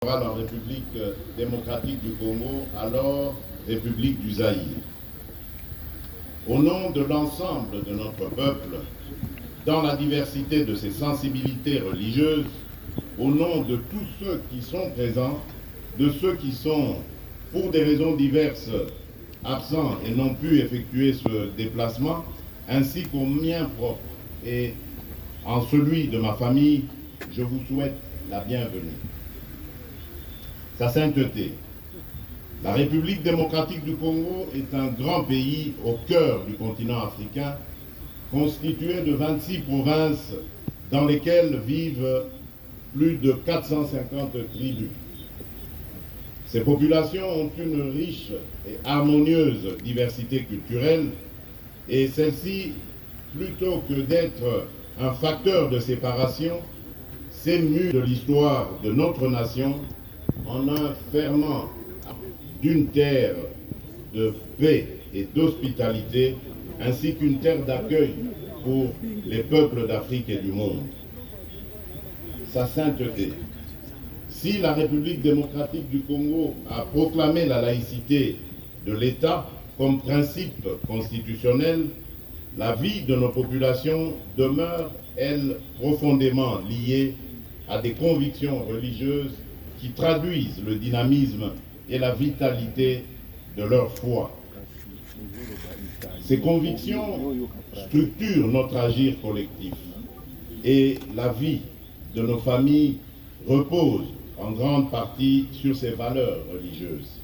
En République démocratique du Congo, alors République du Zaïre. Au nom de l'ensemble de notre peuple, dans la diversité de ses sensibilités religieuses, au nom de tous ceux qui sont présents, de ceux qui sont, pour des raisons diverses, absents et n'ont pu effectuer ce déplacement, ainsi qu'au mien propre et en celui de ma famille, je vous souhaite la bienvenue. Sa sainteté. La République démocratique du Congo est un grand pays au cœur du continent africain, constitué de 26 provinces dans lesquelles vivent plus de 450 tribus. Ces populations ont une riche et harmonieuse diversité culturelle et celle-ci, plutôt que d'être un facteur de séparation, s'émue de l'histoire de notre nation en un ferment d'une terre de paix et d'hospitalité, ainsi qu'une terre d'accueil pour les peuples d'Afrique et du monde. Sa sainteté. Si la République démocratique du Congo a proclamé la laïcité de l'État comme principe constitutionnel, la vie de nos populations demeure, elle, profondément liée à des convictions religieuses qui traduisent le dynamisme et la vitalité de leur foi. Ces convictions structurent notre agir collectif et la vie de nos familles repose en grande partie sur ces valeurs religieuses.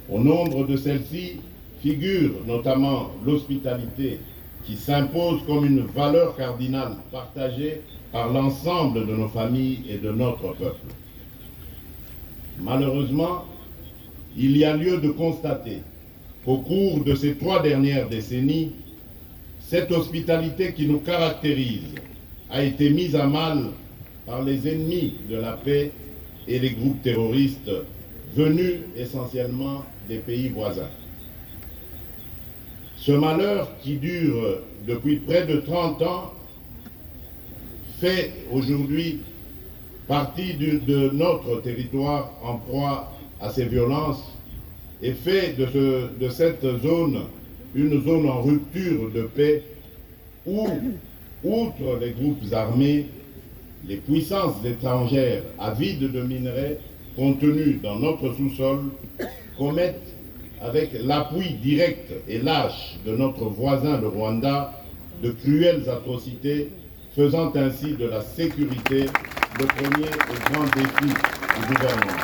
Au nombre de celles-ci figure notamment l'hospitalité qui s'impose comme une valeur cardinale partagée par l'ensemble de nos familles et de notre peuple. Malheureusement, il y a lieu de constater qu'au cours de ces 3 dernières décennies, cette hospitalité qui nous caractérise a été mise à mal par les ennemis de la paix et les groupes terroristes venus essentiellement des pays voisins. Ce malheur qui dure depuis près de 30 ans fait aujourd'hui partie de notre territoire en proie à ces violences et fait de cette zone une zone en rupture de paix où, outre les groupes armés, les puissances étrangères avides de minerais contenus dans notre sous-sol commettent, avec l'appui direct et lâche de notre voisin le Rwanda, de cruelles atrocités, faisant ainsi de la sécurité le premier et grand défi du gouvernement.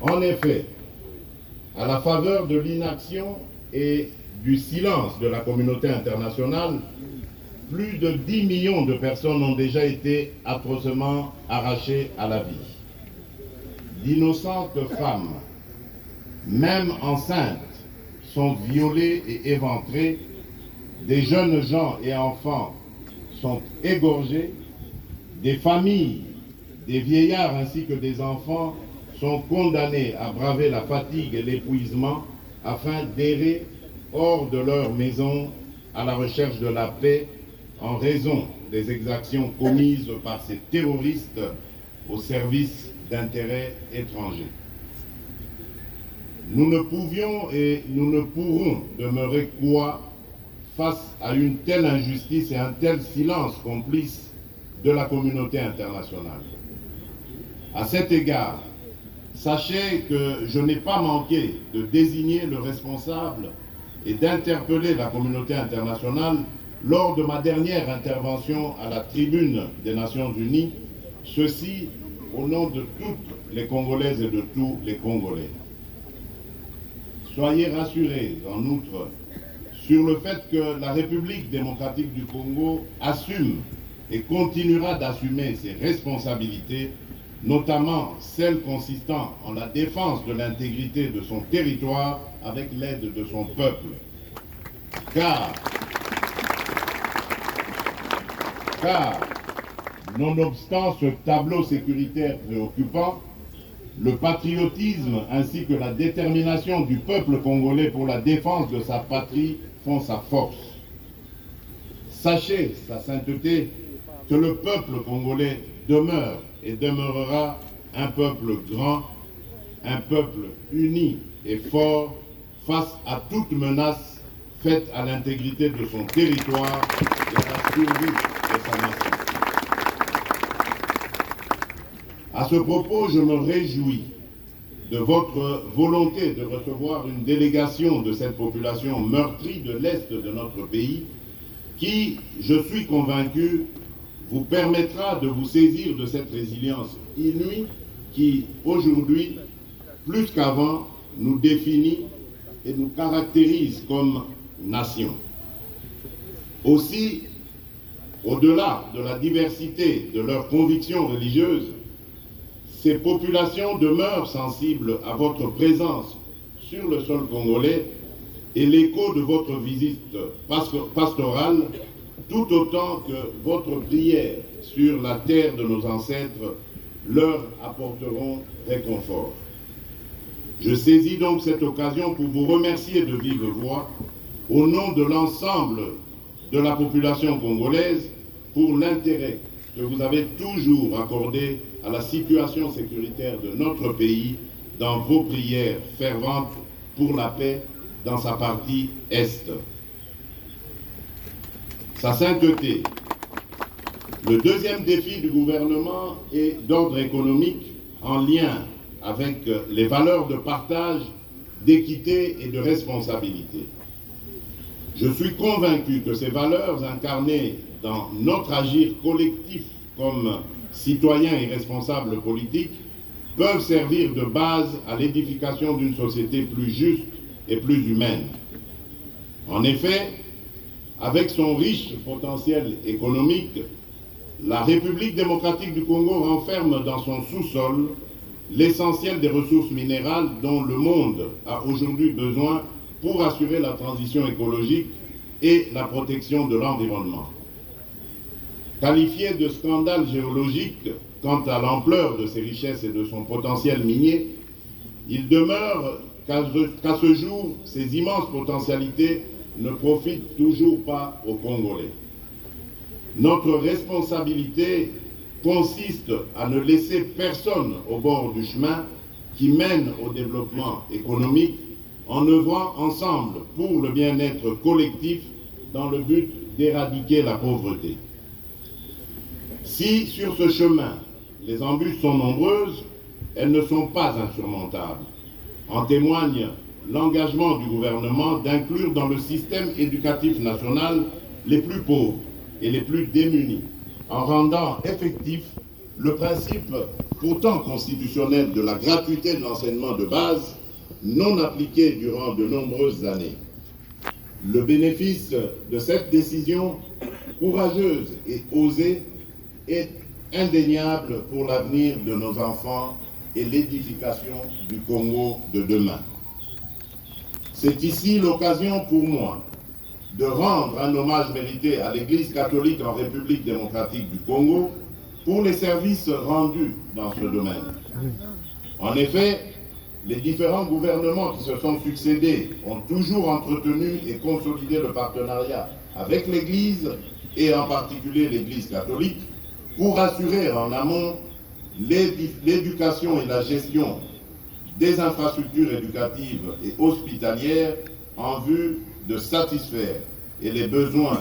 En effet, à la faveur de l'inaction et du silence de la communauté internationale, plus de 10 millions de personnes ont déjà été atrocement arrachées à la vie. D'innocentes femmes, même enceintes, sont violées et éventrées. Des jeunes gens et enfants sont égorgés, des familles, des vieillards ainsi que des enfants sont condamnés à braver la fatigue et l'épuisement afin d'errer hors de leur maison à la recherche de la paix en raison des exactions commises par ces terroristes au service d'intérêts étrangers. Nous ne pouvions et nous ne pourrons demeurer quoi face à une telle injustice et un tel silence complice de la communauté internationale. À cet égard, sachez que je n'ai pas manqué de désigner le responsable et d'interpeller la communauté internationale lors de ma dernière intervention à la tribune des Nations Unies, ceci au nom de toutes les Congolaises et de tous les Congolais. Soyez rassurés, en outre, sur le fait que la République démocratique du Congo assume et continuera d'assumer ses responsabilités, notamment celles consistant en la défense de l'intégrité de son territoire avec l'aide de son peuple. Car, nonobstant ce tableau sécuritaire préoccupant, le patriotisme ainsi que la détermination du peuple congolais pour la défense de sa patrie font sa force. Sachez, sa sainteté, que le peuple congolais demeure et demeurera un peuple grand, un peuple uni et fort face à toute menace faite à l'intégrité de son territoire et à la survie de sa nation. À ce propos, je me réjouis de votre volonté de recevoir une délégation de cette population meurtrie de l'Est de notre pays qui, je suis convaincu, vous permettra de vous saisir de cette résilience inouïe qui, aujourd'hui, plus qu'avant, nous définit et nous caractérise comme nation. Aussi, au-delà de la diversité de leurs convictions religieuses, ces populations demeurent sensibles à votre présence sur le sol congolais et l'écho de votre visite pastorale, tout autant que votre prière sur la terre de nos ancêtres, leur apporteront réconfort. Je saisis donc cette occasion pour vous remercier de vive voix, au nom de l'ensemble de la population congolaise, pour l'intérêt que vous avez toujours accordé à la situation sécuritaire de notre pays dans vos prières ferventes pour la paix dans sa partie Est. Sa sainteté. Le deuxième défi du gouvernement est d'ordre économique en lien avec les valeurs de partage, d'équité et de responsabilité. Je suis convaincu que ces valeurs incarnées dans notre agir collectif comme citoyens et responsables politiques peuvent servir de base à l'édification d'une société plus juste et plus humaine. En effet, avec son riche potentiel économique, la République démocratique du Congo renferme dans son sous-sol l'essentiel des ressources minérales dont le monde a aujourd'hui besoin pour assurer la transition écologique et la protection de l'environnement. Qualifié de scandale géologique quant à l'ampleur de ses richesses et de son potentiel minier, il demeure qu'à ce jour, ces immenses potentialités ne profitent toujours pas aux Congolais. Notre responsabilité consiste à ne laisser personne au bord du chemin qui mène au développement économique en œuvrant ensemble pour le bien-être collectif dans le but d'éradiquer la pauvreté. Si sur ce chemin, les embûches sont nombreuses, elles ne sont pas insurmontables. En témoigne l'engagement du gouvernement d'inclure dans le système éducatif national les plus pauvres et les plus démunis, en rendant effectif le principe pourtant constitutionnel de la gratuité de l'enseignement de base, non appliqué durant de nombreuses années. Le bénéfice de cette décision courageuse et osée est indéniable pour l'avenir de nos enfants et l'édification du Congo de demain. C'est ici l'occasion pour moi de rendre un hommage mérité à l'Église catholique en République démocratique du Congo pour les services rendus dans ce domaine. En effet, les différents gouvernements qui se sont succédés ont toujours entretenu et consolidé le partenariat avec l'Église, et en particulier l'Église catholique, pour assurer en amont l'éducation et la gestion des infrastructures éducatives et hospitalières en vue de satisfaire les besoins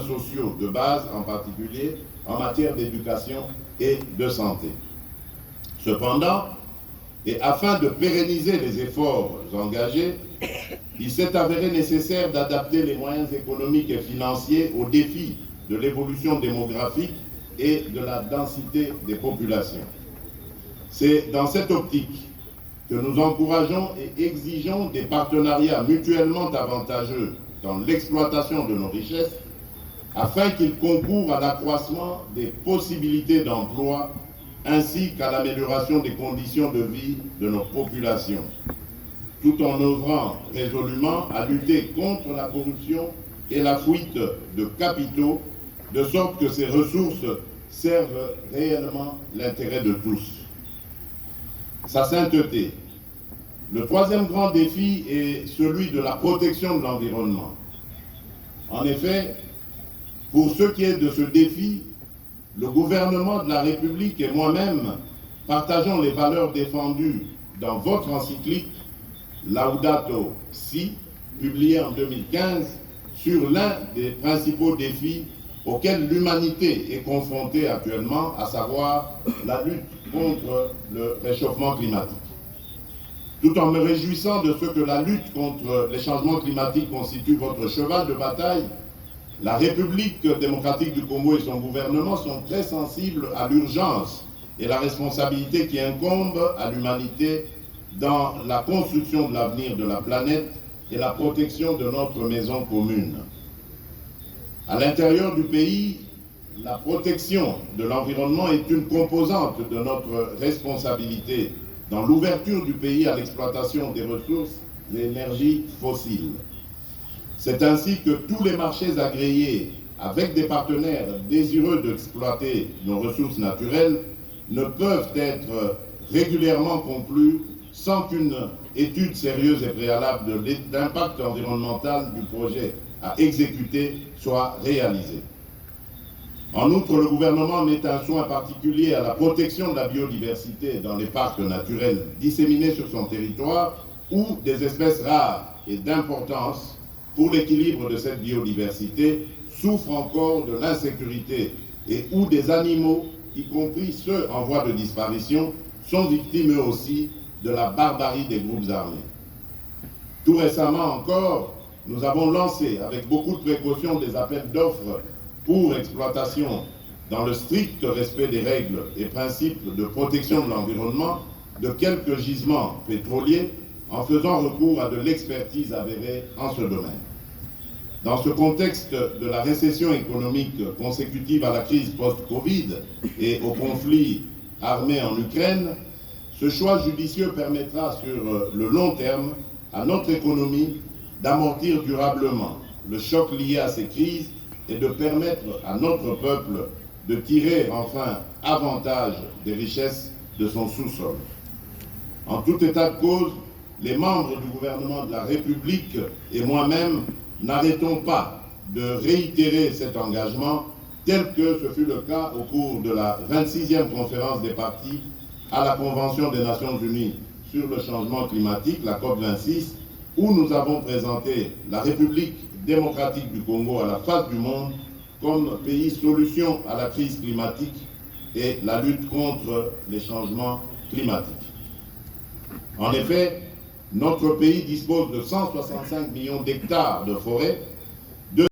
sociaux de base, en particulier en matière d'éducation et de santé. Cependant, et afin de pérenniser les efforts engagés, il s'est avéré nécessaire d'adapter les moyens économiques et financiers aux défis de l'évolution démographique et de la densité des populations. C'est dans cette optique que nous encourageons et exigeons des partenariats mutuellement avantageux dans l'exploitation de nos richesses, afin qu'ils concourent à l'accroissement des possibilités d'emploi ainsi qu'à l'amélioration des conditions de vie de nos populations, tout en œuvrant résolument à lutter contre la corruption et la fuite de capitaux, de sorte que ces ressources servent réellement l'intérêt de tous. Sa sainteté. Le troisième grand défi est celui de la protection de l'environnement. En effet, Pour ce qui est de ce défi, le gouvernement de la République et moi-même partageons les valeurs défendues dans votre encyclique Laudato Si, publiée en 2015, sur l'un des principaux défis auxquels l'humanité est confrontée actuellement, à savoir la lutte contre le réchauffement climatique. Tout en me réjouissant de ce que la lutte contre les changements climatiques constitue votre cheval de bataille, la République démocratique du Congo et son gouvernement sont très sensibles à l'urgence et la responsabilité qui incombe à l'humanité dans la construction de l'avenir de la planète et la protection de notre maison commune. À l'intérieur du pays, la protection de l'environnement est une composante de notre responsabilité dans l'ouverture du pays à l'exploitation des ressources et énergies fossiles. C'est ainsi que tous les marchés agréés avec des partenaires désireux d'exploiter nos ressources naturelles ne peuvent être régulièrement conclus sans qu'une étude sérieuse et préalable de l'impact environnemental du projet à exécuter soit réalisée. En outre, le gouvernement met un soin particulier à la protection de la biodiversité dans les parcs naturels disséminés sur son territoire où des espèces rares et d'importance pour l'équilibre de cette biodiversité souffrent encore de l'insécurité et où des animaux, y compris ceux en voie de disparition, sont victimes eux aussi de la barbarie des groupes armés. Tout récemment encore, nous avons lancé avec beaucoup de précautions des appels d'offres pour exploitation dans le strict respect des règles et principes de protection de l'environnement de quelques gisements pétroliers en faisant recours à de l'expertise avérée en ce domaine. Dans ce contexte de la récession économique consécutive à la crise post-Covid et au conflit armé en Ukraine, ce choix judicieux permettra sur le long terme à notre économie d'amortir durablement le choc lié à ces crises et de permettre à notre peuple de tirer enfin avantage des richesses de son sous-sol. En tout état de cause, les membres du gouvernement de la République et moi-même n'arrêtons pas de réitérer cet engagement tel que ce fut le cas au cours de la 26e conférence des partis à la Convention des Nations Unies sur le changement climatique, la COP26, où nous avons présenté la République démocratique du Congo à la face du monde comme pays solution à la crise climatique et la lutte contre les changements climatiques. En effet, notre pays dispose de 165 millions d'hectares de forêts